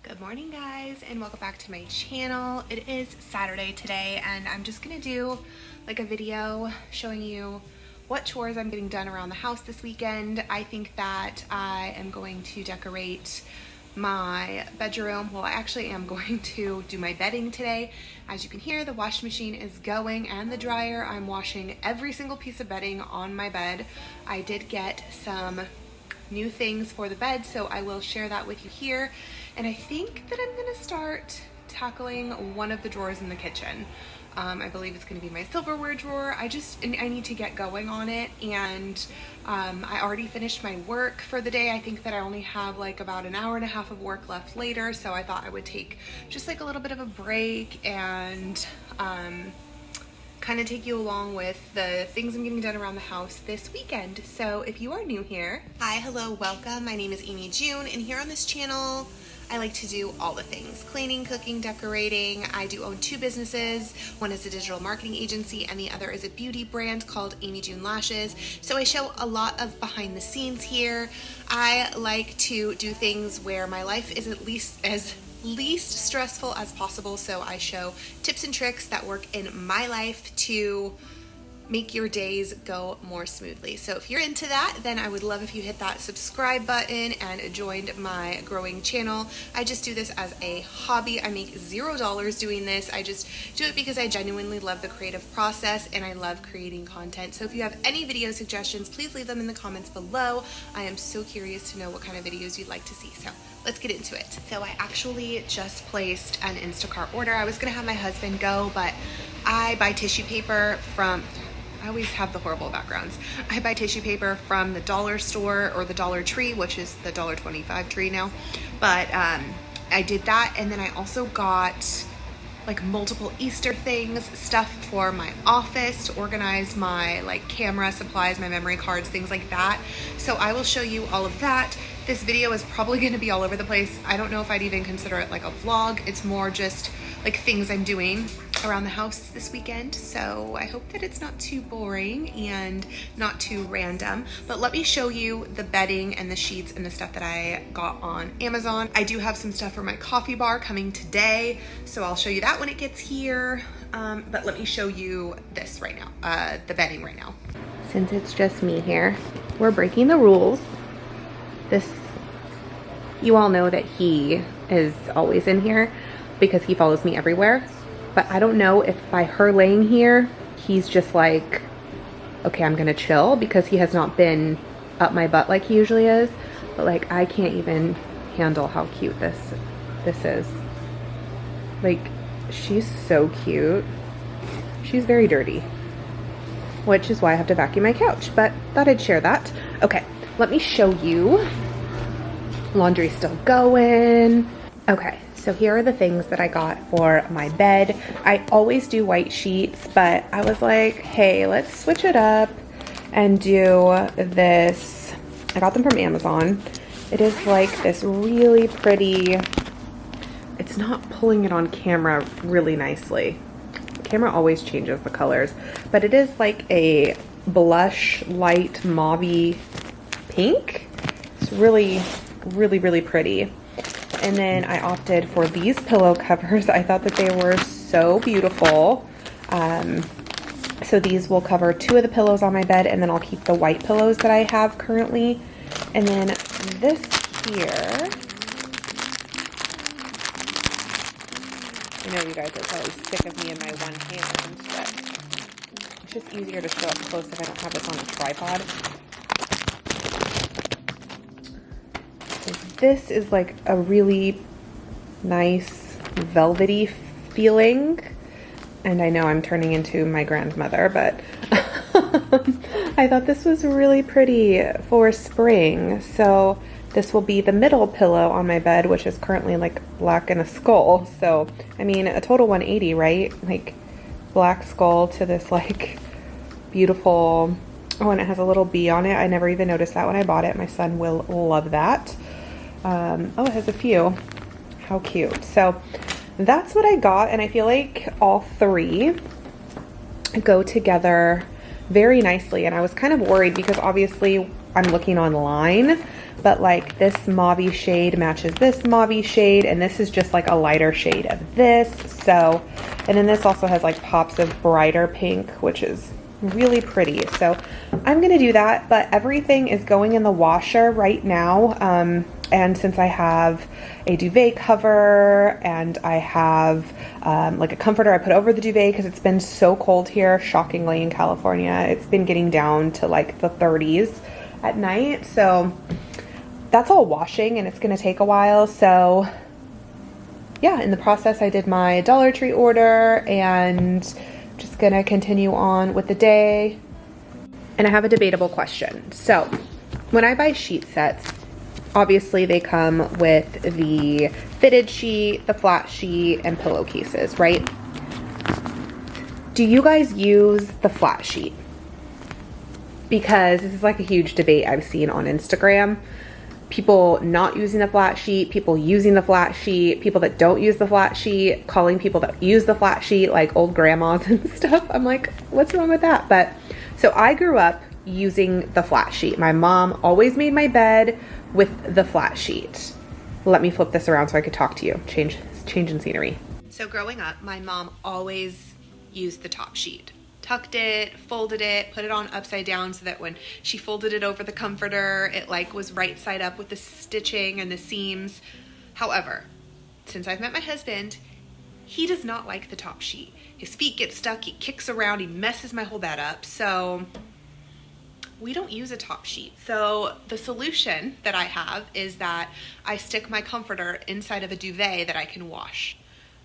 Good morning, guys, and welcome back to my channel. It is Saturday today, and I'm just gonna do like a video showing you what chores I'm getting done around the house this weekend. I think that I am going to decorate my bedroom. Well, I actually am going to do my bedding today. As you can hear, the washing machine is going and the dryer. I'm washing every single piece of bedding on my bed. I did get some new things for the bed, so I will share that with you here. And I think that I'm gonna start tackling one of the drawers in the kitchen. I believe it's gonna be my silverware drawer. I need to get going on it, and I already finished my work for the day. I think that I only have like about an hour and a half of work left later, so I thought I would take just like a little bit of a break and kind of take you along with the things I'm getting done around the house this weekend. So if you are new here, hi, hello, welcome. My name is Amy June, and here on this channel, I like to do all the things: cleaning, cooking, decorating. I do own two businesses. One is a digital marketing agency and the other is a beauty brand called Amy June Lashes. So I show a lot of behind the scenes here. I like to do things where my life is at least as least stressful as possible. So I show tips and tricks that work in my life to make your days go more smoothly. So if you're into that, then I would love if you hit that subscribe button and joined my growing channel. I just do this as a hobby. I make $0 doing this. I just do it because I genuinely love the creative process and I love creating content. So if you have any video suggestions, please leave them in the comments below. I am so curious to know what kind of videos you'd like to see. So let's get into it. So I actually just placed an Instacart order. I was gonna have my husband go, but I buy tissue paper from, I always have the horrible backgrounds. I buy tissue paper from the dollar store or the Dollar Tree, which is the $1.25 tree now. But I did that, and then I also got like multiple Easter things, stuff for my office to organize my like camera supplies, my memory cards, things like that. So I will show you all of that. This video is probably going to be all over the place. I don't know if I'd even consider it like a vlog. It's more just like things I'm doing around the house this weekend. So I hope that it's not too boring and not too random. But let me show you the bedding and the sheets and the stuff that I got on Amazon. I do have some stuff for my coffee bar coming today, so I'll show you that when it gets here. But let me show you this right now, the bedding right now. Since it's just me here, we're breaking the rules. You all know that he is always in here because he follows me everywhere. But I don't know if by her laying here, he's just like, okay, I'm gonna chill, because he has not been up my butt like he usually is. But like, I can't even handle how cute this is. Like, she's so cute. She's very dirty, which is why I have to vacuum my couch, but thought I'd share that. Okay, let me show you. Laundry's still going. Okay, so here are the things that I got for my bed. I always do white sheets, but I was like, hey, let's switch it up and do this. I got them from Amazon. It is like this really pretty, it's not pulling it on camera really nicely. The camera always changes the colors, but it is like a blush light mauvey pink. It's really pretty. And then I opted for these pillow covers. I thought that they were so beautiful. So these will cover two of the pillows on my bed, and then I'll keep the white pillows that I have currently. And then this here, I know you guys are probably sick of me in my one hand, but it's just easier to show up close if I don't have this on a tripod. This is like a really nice velvety feeling, and I know I'm turning into my grandmother, but I thought this was really pretty for spring. So this will be the middle pillow on my bed, which is currently like black and a skull. So I mean, a total 180, right? Like black skull to this like beautiful, oh, and it has a little bee on it. I never even noticed that when I bought it. My son will love that. Oh, it has a few. How cute. So that's what I got, and I feel like all three go together very nicely. And I was kind of worried because obviously I'm looking online, but like this mauvey shade matches this mauvey shade, and this is just like a lighter shade of this. So, and then this also has like pops of brighter pink, which is really pretty. So I'm gonna do that, but everything is going in the washer right now. And since I have a duvet cover and I have like a comforter I put over the duvet because it's been so cold here, shockingly, in California. It's been getting down to like the 30s at night. So that's all washing and it's gonna take a while. So yeah, in the process I did my Dollar Tree order and just gonna continue on with the day. And I have a debatable question. So when I buy sheet sets, obviously they come with the fitted sheet, the flat sheet, and pillowcases, right? Do you guys use the flat sheet? Because this is like a huge debate I've seen on Instagram. People not using the flat sheet, people using the flat sheet, people that don't use the flat sheet, calling people that use the flat sheet like old grandmas and stuff. I'm like, what's wrong with that? But so I grew up using the flat sheet. My mom always made my bed with the flat sheet. Let me flip this around so I could talk to you. Change in scenery. So growing up, my mom always used the top sheet. Tucked it, folded it, put it on upside down so that when she folded it over the comforter, it like was right side up with the stitching and the seams. However, since I've met my husband, he does not like the top sheet. His feet get stuck, he kicks around, he messes my whole bed up. So we don't use a top sheet. So the solution that I have is that I stick my comforter inside of a duvet that I can wash.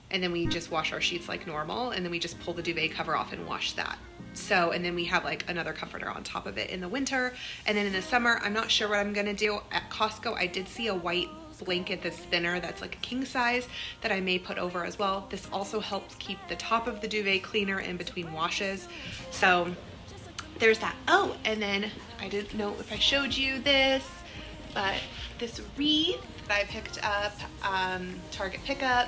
And then we just wash our sheets like normal, and then we just pull the duvet cover off and wash that. So, and then we have like another comforter on top of it in the winter. And then in the summer, I'm not sure what I'm gonna do. At Costco, I did see a white blanket that's thinner, that's like a king size, that I may put over as well. This also helps keep the top of the duvet cleaner in between washes. So there's that. Oh, and then I didn't know if I showed you this, but this wreath that I picked up, Target pickup.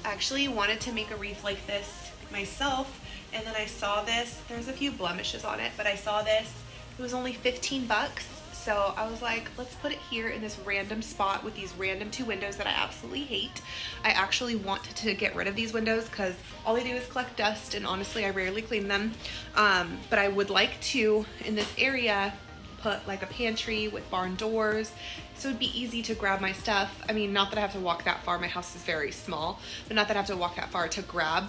I actually wanted to make a wreath like this myself, and then I saw this. There's a few blemishes on it, but I saw this. It was only 15 bucks. So I was like, let's put it here in this random spot with these random 2 windows that I absolutely hate. I actually wanted to get rid of these windows because all they do is collect dust, and honestly, I rarely clean them. But I would like to, in this area, put like a pantry with barn doors, so it'd be easy to grab my stuff. I mean, not that I have to walk that far, my house is very small, but not that I have to walk that far to grab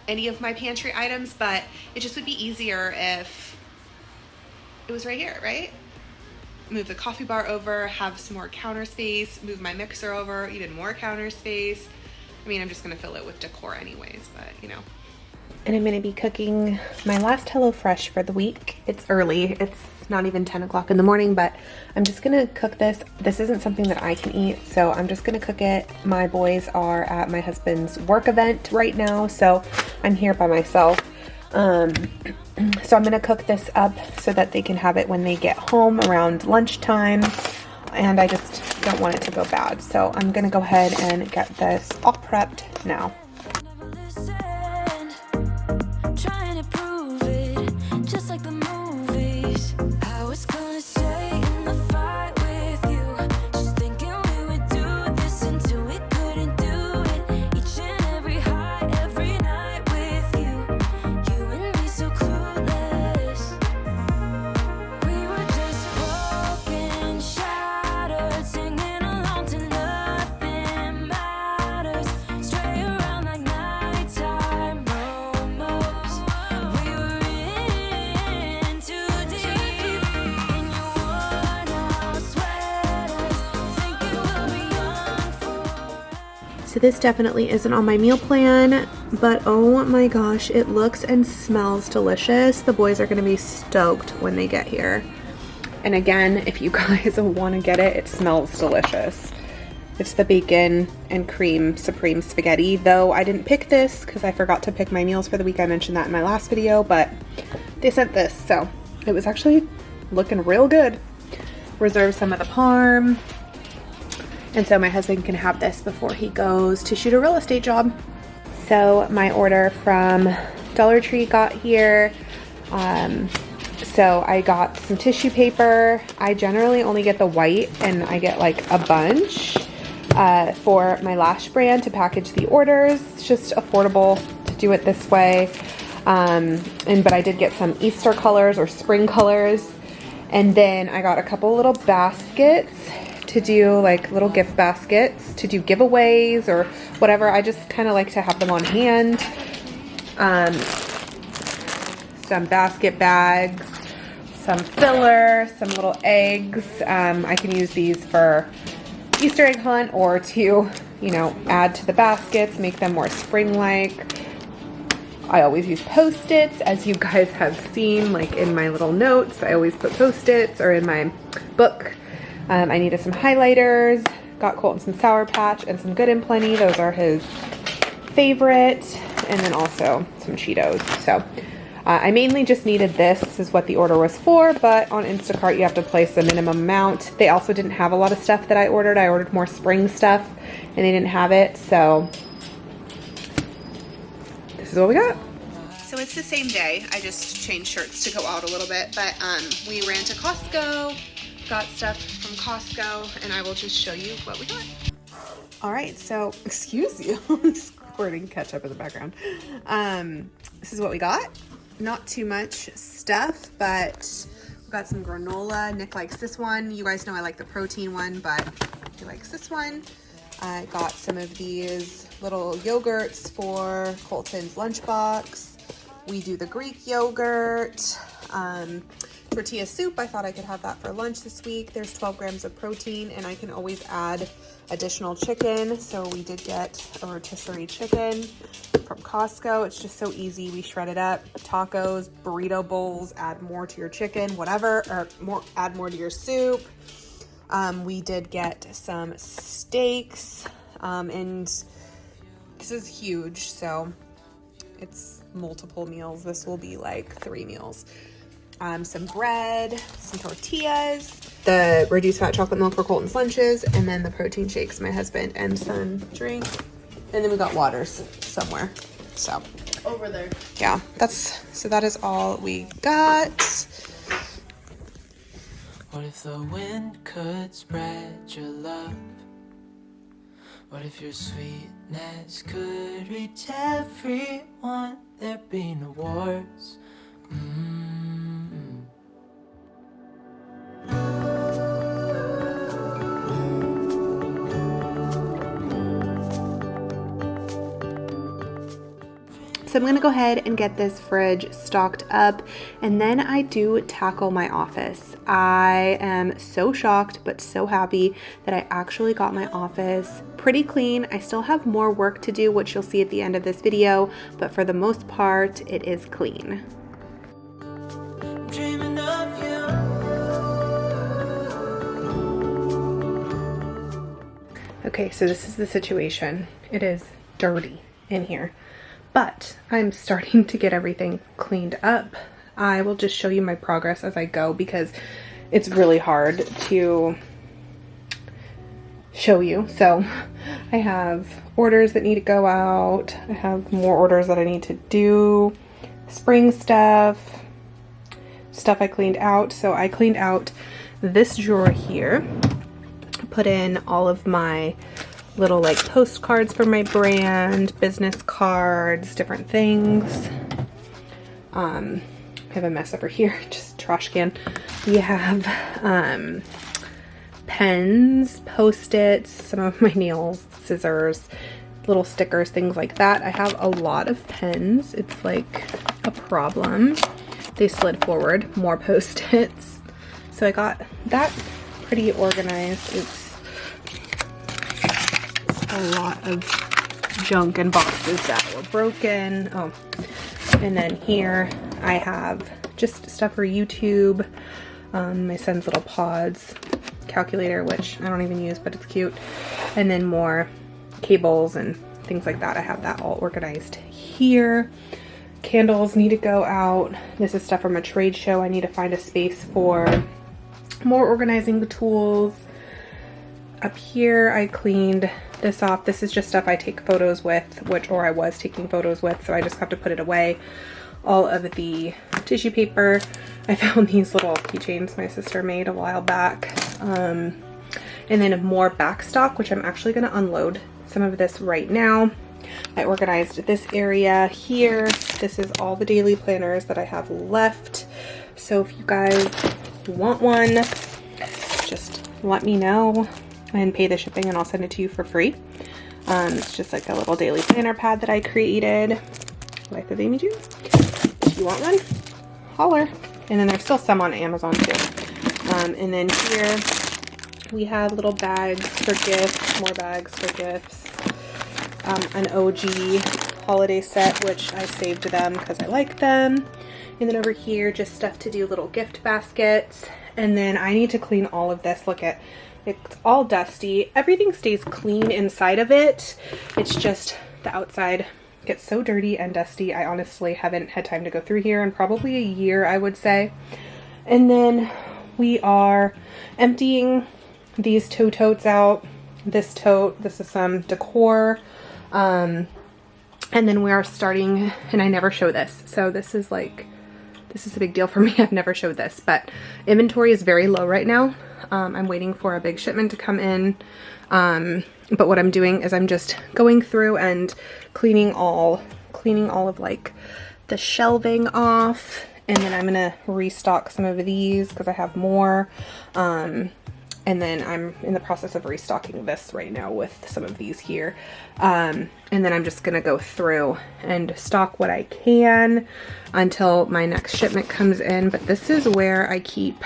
any of my pantry items, but it just would be easier if it was right here, right? Move the coffee bar over, have some more counter space, move my mixer over, even more counter space. I mean, I'm just gonna fill it with decor anyways, but you know. And I'm gonna be cooking my last HelloFresh for the week. It's early, it's not even 10 o'clock in the morning, but I'm just gonna cook this. This isn't something that I can eat, so I'm just gonna cook it. My boys are at my husband's work event right now, so I'm here by myself. So I'm gonna cook this up so that they can have it when they get home around lunchtime, and I just don't want it to go bad. So I'm gonna go ahead and get this all prepped now. So this definitely isn't on my meal plan, but oh my gosh, it looks and smells delicious. The boys are gonna be stoked when they get here. And again, if you guys want to get it, it smells delicious. It's the bacon and cream supreme spaghetti, though I didn't pick this because I forgot to pick my meals for the week. I mentioned that in my last video, but they sent this, so it was actually looking real good. Reserve some of the parm. And so my husband can have this before he goes to shoot a real estate job. So my order from Dollar Tree got here. So I got some tissue paper. I generally only get the white, and I get like a bunch for my lash brand to package the orders. It's just affordable to do it this way. But I did get some Easter colors or spring colors. And then I got a couple little baskets to do, like little gift baskets to do giveaways or whatever. I just kind of like to have them on hand. Some basket bags, some filler, some little eggs. I can use these for Easter egg hunt or to, you know, add to the baskets, make them more spring-like. I always use Post-its, as you guys have seen, like in my little notes. I always put Post-its, or in my book. I needed some highlighters. Got Colton some Sour Patch and some Good and Plenty. Those are his favorite. And then also some Cheetos. So I mainly just needed this. This is what the order was for, but on Instacart you have to place a minimum amount. They also didn't have a lot of stuff that I ordered. I ordered more spring stuff and they didn't have it, so this is what we got. So it's the same day. I just changed shirts to go out a little bit, but we ran to Costco, got stuff from Costco, and I will just show you what we got. All right, so excuse you, squirting ketchup in the background. This is what we got. Not too much stuff, but we got some granola. Nick likes this one. You guys know I like the protein one, but he likes this one. I got some of these little yogurts for Colton's lunchbox. We do the Greek yogurt. Tortilla soup, I thought I could have that for lunch this week. There's 12 grams of protein, and I can always add additional chicken. So we did get a rotisserie chicken from Costco. It's just so easy. We shred it up. Tacos, burrito bowls, add more to your chicken, whatever, or add more to your soup. We did get some steaks, and this is huge, so it's multiple meals. This will be like 3 meals. Some bread, some tortillas, the reduced fat chocolate milk for Colton's lunches, and then the protein shakes my husband and son drink. And then we got waters somewhere. So over there. Yeah, that is all we got. What if the wind could spread your love? What if your sweetness could reach everyone? There'd be no wars. So I'm gonna go ahead and get this fridge stocked up, and then I do tackle my office. I am so shocked but so happy that I actually got my office pretty clean. I still have more work to do, which you'll see at the end of this video, but for the most part, it is clean. Dreaming of you. Okay, so this is the situation. It is dirty in here, but I'm starting to get everything cleaned up. I will just show you my progress as I go because it's really hard to show you. So I have orders that need to go out. I have more orders that I need to do. Spring stuff I cleaned out. So I cleaned out this drawer here. Put in all of my little like postcards for my brand, business cards, different things. I have a mess over here, just trash can. We have pens, Post-its, some of my nails, scissors, little stickers, things like that. I have a lot of pens. It's like a problem. They slid forward. More Post-its. So I got that pretty organized. It's a lot of junk and boxes that were broken. Oh, and then here I have just stuff for YouTube, my son's little pods, calculator, which I don't even use, but it's cute, and then more cables and things like that. I have that all organized here. Candles need to go out. This is stuff from a trade show. I need to find a space for more organizing the tools. Up here I cleaned this off. This is just stuff I take photos with, or I was taking photos with, so I just have to put it away. all of the tissue paper. I found these little keychains my sister made a while back. And then more back stock, which I'm actually going to unload some of this right now. I organized this area here. This is all the daily planners that I have left. So if you guys want one, just let me know and pay the shipping and I'll send it to you for free. It's just like a little daily planner pad that I created. Life of Amy June. If you want one, holler. And then there's still some on Amazon too. And then here we have little bags for gifts, more bags for gifts. An OG holiday set, which I saved them because I like them. And then over here, just stuff to do, little gift baskets. And then I need to clean all of this. Look at, it's all dusty. Everything stays clean inside of it. It's just the outside gets so dirty and dusty. I honestly haven't had time to go through here in probably a year, I would say. And then we are emptying these two totes out. This tote, this is some decor. And then we are starting, and I never show this. So this is like, this is a big deal for me. I've never showed this, but inventory is very low right now. I'm waiting for a big shipment to come in. But what I'm doing is I'm just going through and cleaning all of like the shelving off. And then I'm going to restock some of these because I have more. And then I'm in the process of restocking this right now with some of these here. And then I'm just gonna go through and stock what I can until my next shipment comes in. But this is where I keep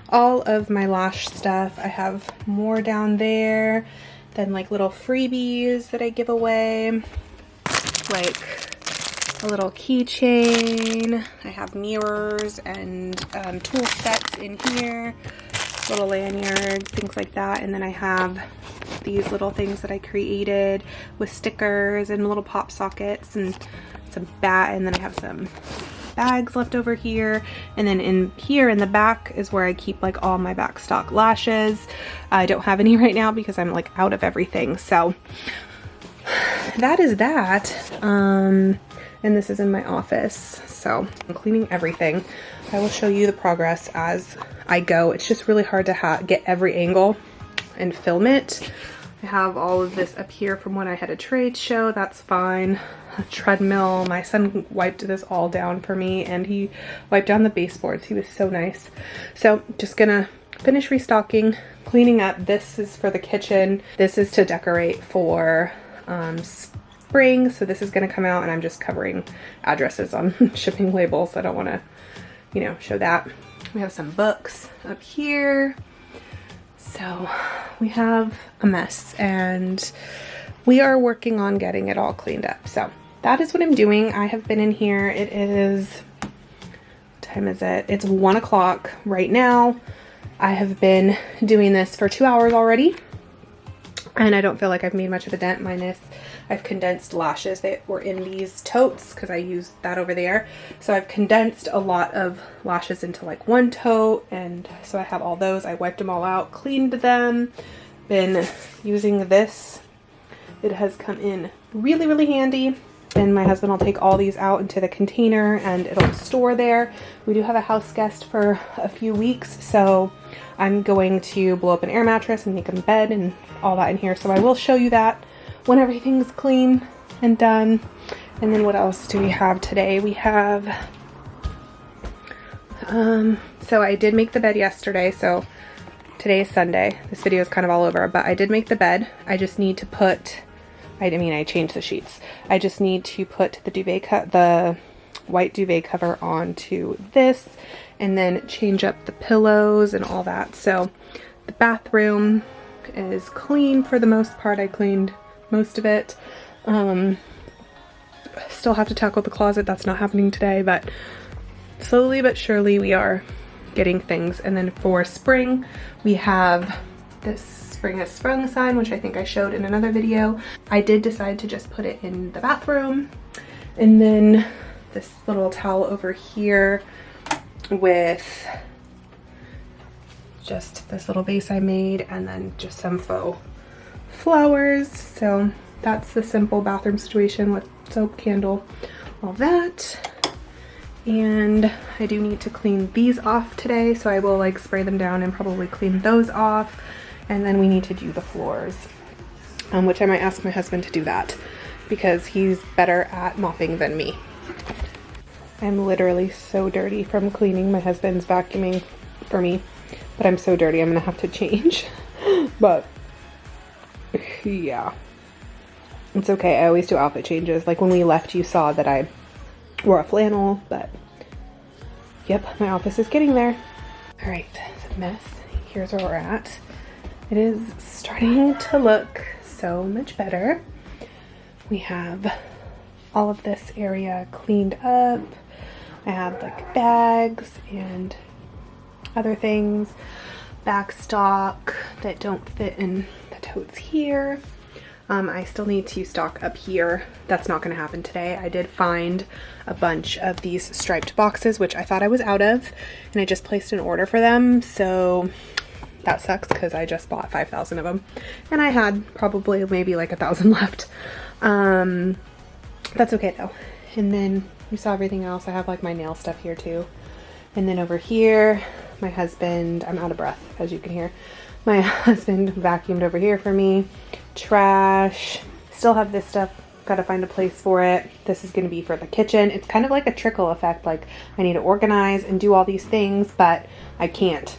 all of my lash stuff. I have more down there, then like little freebies that I give away, like a little keychain. I have mirrors and tool sets in here, little lanyards, things like that. And then I have these little things that I created with stickers and little pop sockets and some and then I have some bags left over here. And then in here in the back is where I keep like all my back stock lashes. I don't have any right now because I'm like out of everything. So that is that. And this is in my office. So I'm cleaning everything. I will show you the progress as I go. It's just really hard to get every angle and film it. I have all of this up here from when I had a trade show. That's fine. A treadmill. My son wiped this all down for me and he wiped down the baseboards. He was so nice. So just gonna finish restocking, cleaning up. This is for the kitchen. This is to decorate for spring. So this is gonna come out and I'm just covering addresses on shipping labels. I don't wanna, you know, show that. We have some books up here. So we have a mess and we are working on getting it all cleaned up. So that is what I'm doing. I have been in here. It is, what time is it? It's 1 o'clock right now. I have been doing this for 2 hours already and I don't feel like I've made much of a dent. Minus I've condensed lashes that were in these totes because I used that over there. So I've condensed a lot of lashes into like one tote, and so I have all those. I wiped them all out, cleaned them, been using this. It has come in really, really handy. And my husband will take all these out into the container and it'll store there. We do have a house guest for a few weeks, so I'm going to blow up an air mattress and make a bed and all that in here. So I will show you that when everything's clean and done. And then what else do we have today? We have, so I did make the bed yesterday. So today is Sunday. This video is kind of all over, but I did make the bed. I just need to put, I changed the sheets. I just need to put the the white duvet cover onto this and then change up the pillows and all that. So the bathroom is clean for the most part. I cleaned most of it. Still have to tackle the closet. That's not happening today, but slowly but surely we are getting things. And then for spring, we have this Spring Has Sprung sign, which I think I showed in another video. I did decide to just put it in the bathroom. And then this little towel over here with just this little vase I made, and then just some faux flowers. So that's the simple bathroom situation with soap, candle, all that. And I do need to clean these off today, so I will like spray them down and probably clean those off. And then we need to do the floors, which I might ask my husband to do that because he's better at mopping than me. I'm literally so dirty from cleaning. My husband's vacuuming for me, but I'm so dirty I'm gonna have to change. But yeah, it's okay. I always do outfit changes. Like when we left, you saw that I wore a flannel, but yep, my office is getting there. All right, it's a mess. Here's where we're at. It is starting to look so much better. We have all of this area cleaned up. I have like bags and other things, back stock that don't fit in the totes here. I still need to stock up here. That's not going to happen today. I did find a bunch of these striped boxes, which I thought I was out of, and I just placed an order for them. So that sucks because I just bought 5,000 of them and I had probably maybe like 1,000 left. That's okay though. And then you saw everything else. I have like my nail stuff here too. And then over here, my husband, I'm out of breath as you can hear. My husband vacuumed over here for me. Trash. Still have this stuff. Gotta find a place for it. This is gonna be for the kitchen. It's kind of like a trickle effect. Like I need to organize and do all these things, but I can't.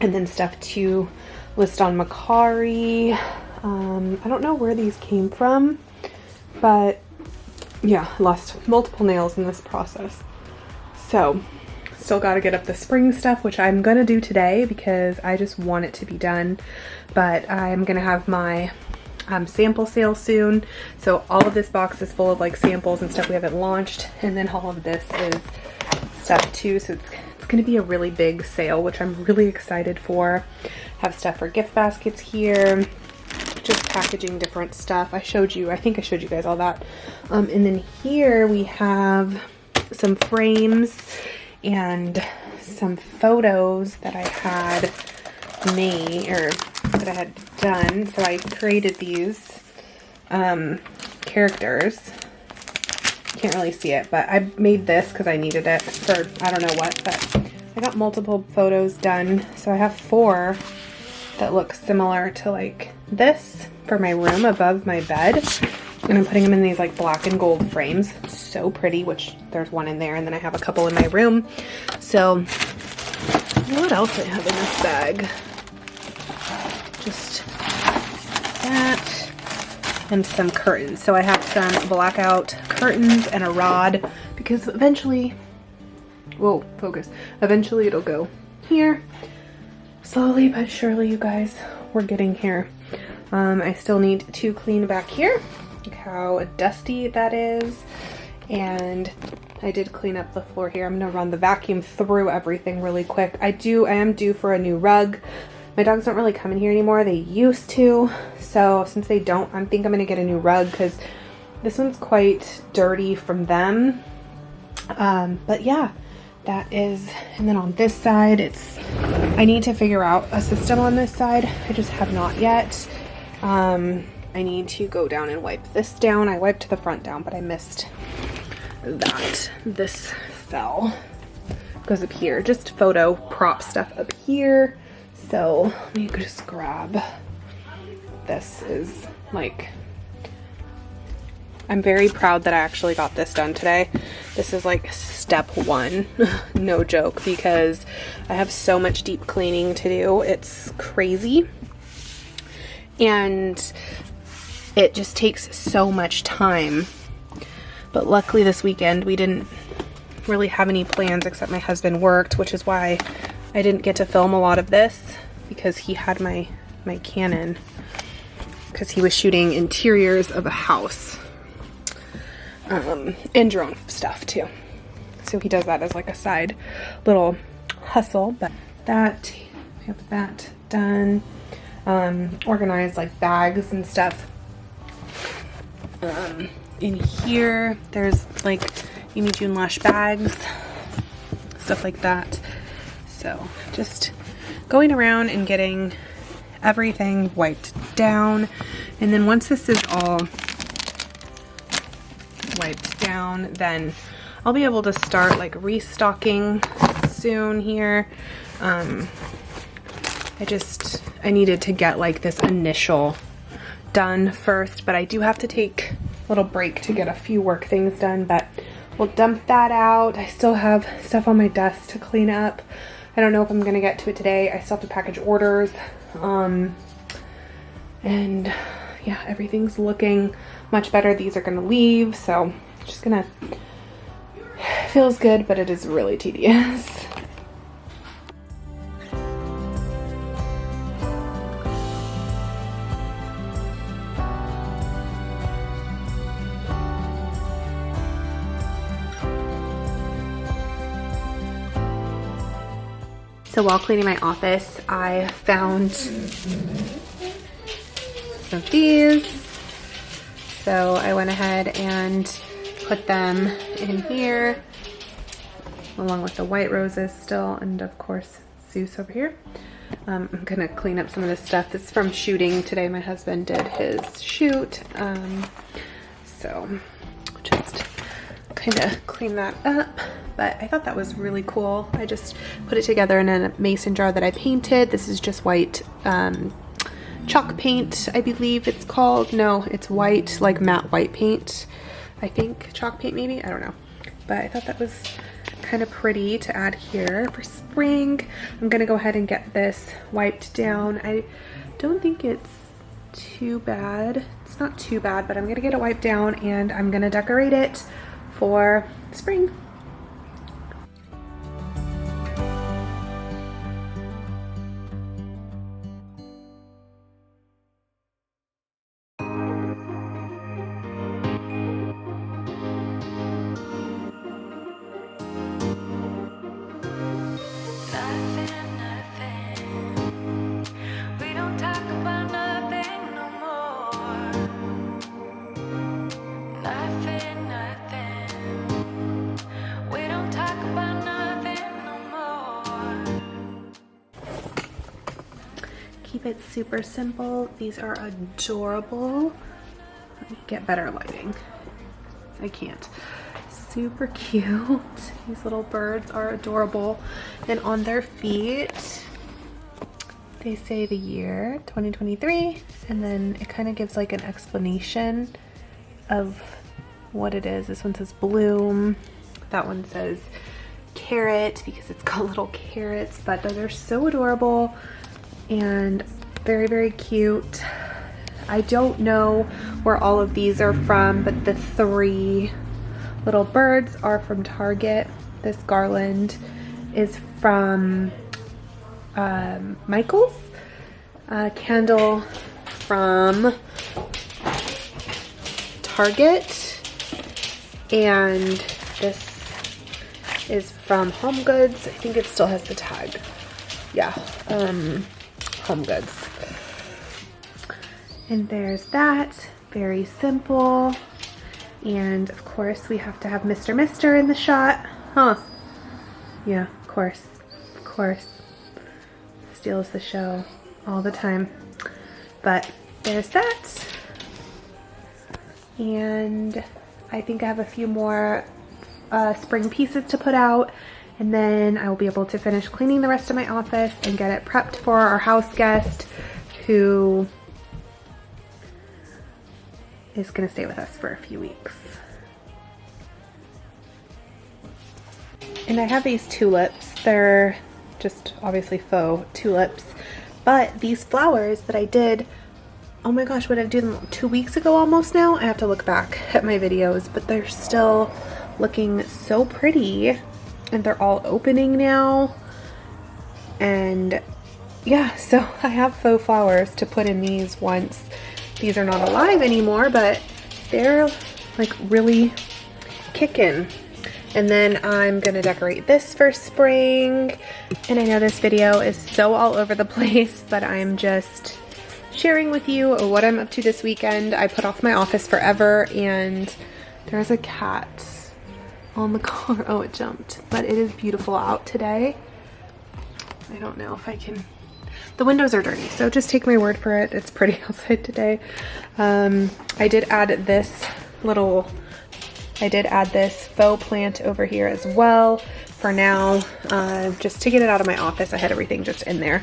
And then stuff to list on Macari. I don't know where these came from, but yeah, lost multiple nails in this process. So still got to get up the spring stuff, which I'm gonna do today because I just want it to be done. But I'm gonna have my sample sale soon, so all of this box is full of like samples and stuff we haven't launched, and then all of this is stuff too, so it's gonna be a really big sale, which I'm really excited for. Have stuff for gift baskets here, just packaging different stuff. I think I showed you guys all that. And then here we have some frames and some photos that I had made, or that I had done. So I created these characters. Can't really see it, but I made this because I needed it for I don't know what, but I got multiple photos done. So I have 4 that look similar to like this for my room above my bed. And I'm putting them in these like black and gold frames. So pretty, which there's one in there, and then I have a couple in my room. So what else I have in this bag? Just that and some curtains. So I have some blackout curtains and a rod because eventually, whoa, focus. Eventually it'll go here. Slowly but surely, you guys, we're getting here. I still need to clean back here. Look how dusty that is. And I did clean up the floor here. I'm gonna run the vacuum through everything really quick. I am due for a new rug. My dogs don't really come in here anymore. They used to. So since they don't, I think I'm gonna get a new rug because this one's quite dirty from them. But yeah, that is, and then on this side, I need to figure out a system on this side. I just have not yet. I need to go down and wipe this down. I wiped the front down, but I missed that. This fell. Goes up here. Just photo prop stuff up here. So let me just grab. This is like, I'm very proud that I actually got this done today. This is like step 1, no joke, because I have so much deep cleaning to do. It's crazy. And it just takes so much time. But luckily this weekend we didn't really have any plans except my husband worked, which is why I didn't get to film a lot of this because he had my Canon because he was shooting interiors of a house. And drone stuff too. So he does that as like a side little hustle. But that, we have that done. Organized like bags and stuff. In here, there's like Amy June Lash bags, stuff like that. So just going around and getting everything wiped down. And then once this is all wiped down, then I'll be able to start like restocking soon here. I needed to get like this initial done first, but I do have to take a little break to get a few work things done, but we'll dump that out. I still have stuff on my desk to clean up. I don't know if I'm gonna get to it today. I still have to package orders. And yeah, everything's looking much better. These are gonna leave, so just gonna, feels good, but it is really tedious. So while cleaning my office, I found some of these. So I went ahead and put them in here, along with the white roses still, and of course, Zeus over here. I'm gonna clean up some of this stuff. This is from shooting today. My husband did his shoot. So just kind of clean that up. But I thought that was really cool. I just put it together in a mason jar that I painted. This is just white chalk paint, I believe it's called. No, it's white, like matte white paint. I think chalk paint maybe, I don't know. But I thought that was kind of pretty to add here for spring. I'm gonna go ahead and get this wiped down. I don't think it's too bad. It's not too bad, but I'm gonna get it wiped down and I'm gonna decorate it for spring. Keep it super simple. These are adorable. Get better lighting. I can't. Super cute. These little birds are adorable. And on their feet, they say the year 2023, and then it kind of gives like an explanation of what it is. This one says bloom. That one says carrot because it's got little carrots, but those are so adorable and very, very cute. I don't know where all of these are from, but the 3 little birds are from Target. This garland is from Michael's. Candle from Target. And this is from Home Goods. I think it still has the tag. Yeah, Home Goods. And there's that. Very simple. And of course we have to have Mr. in the shot. Huh. Yeah, of course. Of course. Steals the show all the time. But there's that. And I think I have a few more spring pieces to put out. And then I will be able to finish cleaning the rest of my office and get it prepped for our house guest who is going to stay with us for a few weeks. And I have these tulips. They're just obviously faux tulips. But these flowers that I did, oh my gosh, what did I do them 2 weeks ago almost now? I have to look back at my videos, but they're still looking so pretty. And they're all opening now. And yeah, so I have faux flowers to put in these once these are not alive anymore, but they're like really kicking. And then I'm gonna decorate this for spring. And I know this video is so all over the place, but I'm just sharing with you what I'm up to this weekend. I put off my office forever and there's a cat on the car. Oh, it jumped. But it is beautiful out today. I don't know if I can. The windows are dirty, so just take my word for it. It's pretty outside today. I did add this little I did add this faux plant over here as well for now, just to get it out of my office. I had everything just in there,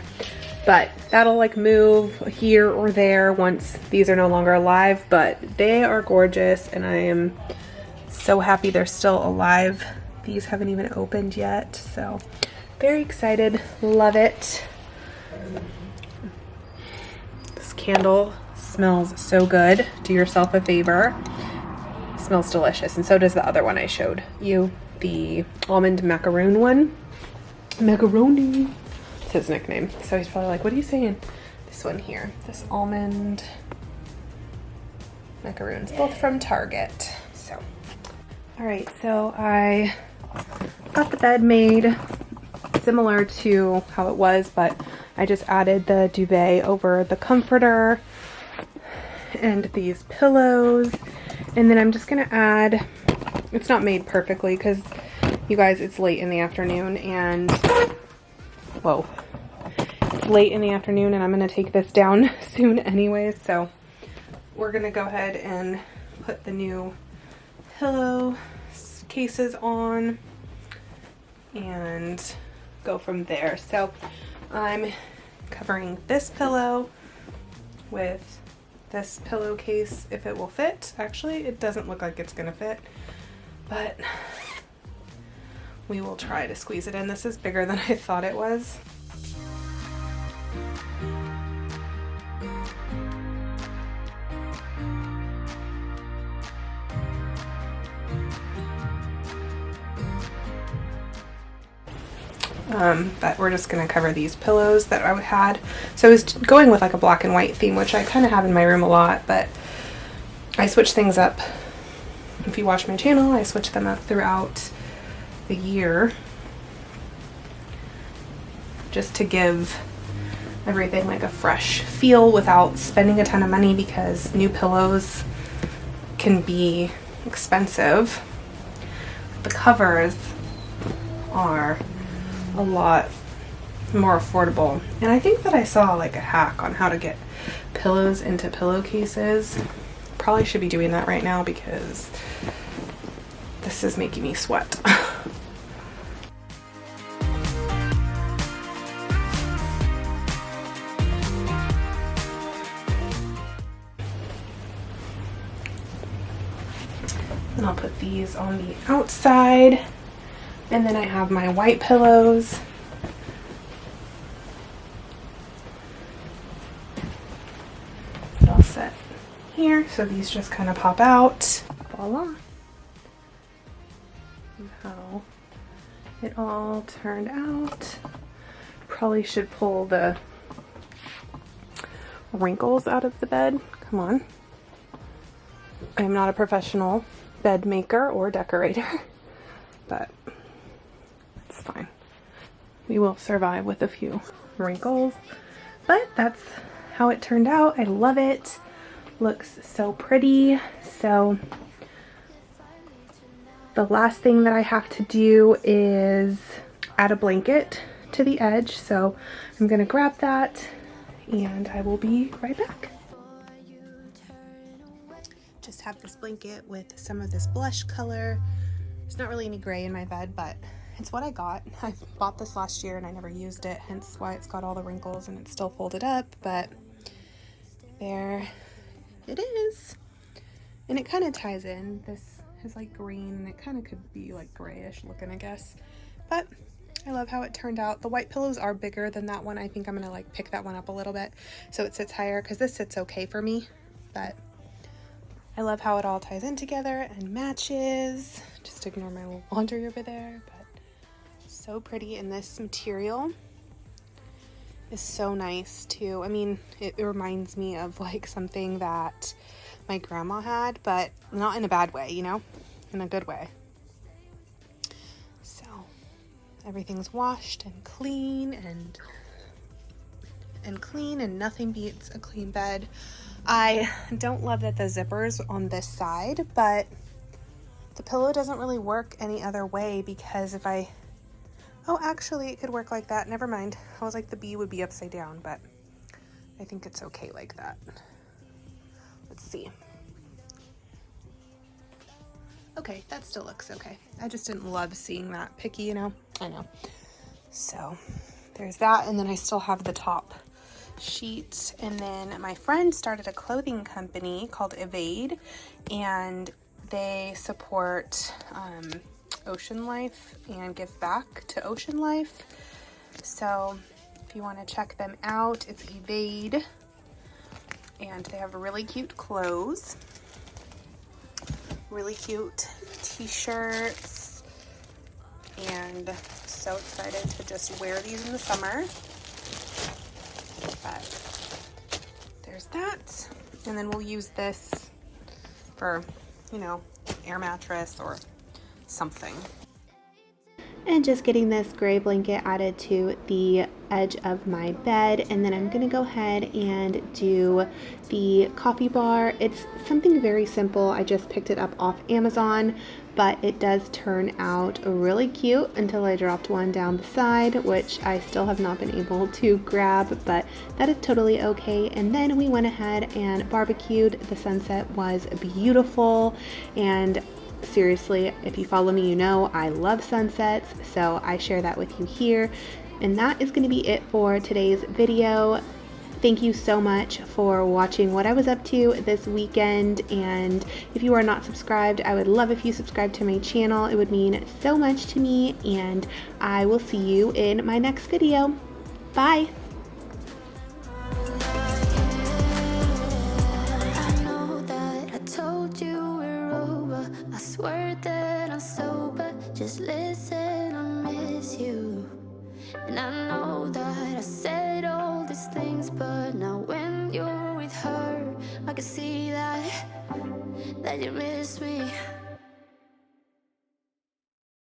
but that'll like move here or there once these are no longer alive. But they are gorgeous and I am so happy they're still alive. These haven't even opened yet, so very excited. Love it. This candle smells so good. Do yourself a favor. It smells delicious, and so does the other one I showed you, the almond macaroon one. Macaroni. It's his nickname, so he's probably like, what are you saying? This one here, this almond macaroons, both from Target. So, all right, so I got the bed made similar to how it was, but I just added the duvet over the comforter and these pillows, and then I'm just gonna add, it's not made perfectly because you guys, it's late in the afternoon and whoa, it's late in the afternoon and I'm gonna take this down soon anyways, so we're gonna go ahead and put the new pillow cases on and go from there. So I'm covering this pillow with this pillowcase if it will fit. Actually, it doesn't look like it's gonna fit, but we will try to squeeze it in. This is bigger than I thought it was. But we're just going to cover these pillows that I had. So I was going with like a black and white theme, which I kind of have in my room a lot, but I switch things up. If you watch my channel, I switch them up throughout the year just to give everything like a fresh feel without spending a ton of money, because new pillows can be expensive. The covers are a lot more affordable, and I think that I saw like a hack on how to get pillows into pillowcases. Probably should be doing that right now because this is making me sweat. And I'll put these on the outside. And then I have my white pillows. I'll set here, so these just kind of pop out. Voila. And how it all turned out. Probably should pull the wrinkles out of the bed. Come on. I'm not a professional bed maker or decorator, but it's fine. We will survive with a few wrinkles, but that's how it turned out. I love it. Looks so pretty. So the last thing that I have to do is add a blanket to the edge. So I'm gonna grab that and I will be right back. Just have this blanket with some of this blush color. There's not really any gray in my bed, but it's what I got. I bought this last year and I never used it, hence why it's got all the wrinkles and it's still folded up, but there it is. And it kind of ties in. This is like green and it kind of could be like grayish looking, I guess. But I love how it turned out. The white pillows are bigger than that one. I think I'm gonna like pick that one up a little bit so it sits higher, because this sits okay for me, but I love how it all ties in together and matches. Just ignore my laundry over there, but so pretty. And this material is so nice too. I mean, it reminds me of like something that my grandma had, but not in a bad way, you know, in a good way. So everything's washed and clean and nothing beats a clean bed. I don't love that the zipper's on this side, but the pillow doesn't really work any other way, because if I, oh, actually it could work like that. Never mind. I was like, the B would be upside down, but I think it's okay like that. Let's see. Okay, that still looks okay. I just didn't love seeing that picky, you know? I know. So there's that, and then I still have the top sheet. And then my friend started a clothing company called Evade, and they support ocean life and give back to ocean life. So if you want to check them out, it's Evade, and they have really cute clothes, really cute t-shirts, and so excited to just wear these in the summer. But there's that, and then we'll use this for, you know, air mattress or something. And just getting this gray blanket added to the edge of my bed, and then I'm gonna go ahead and do the coffee bar. It's something very simple. I just picked it up off Amazon, but it does turn out really cute until I dropped one down the side, which I still have not been able to grab, but that is totally okay. And then we went ahead and barbecued. The sunset was beautiful, and seriously, if you follow me, you know I love sunsets, so I share that with you here. And that is going to be it for today's video. Thank you so much for watching what I was up to this weekend, and if you are not subscribed, I would love if you subscribe to my channel. It would mean so much to me, and I will see you in my next video. Bye! I swear that I'm sober, just listen, I miss you. And I know that I said all these things, but now when you're with her, I can see that you miss me.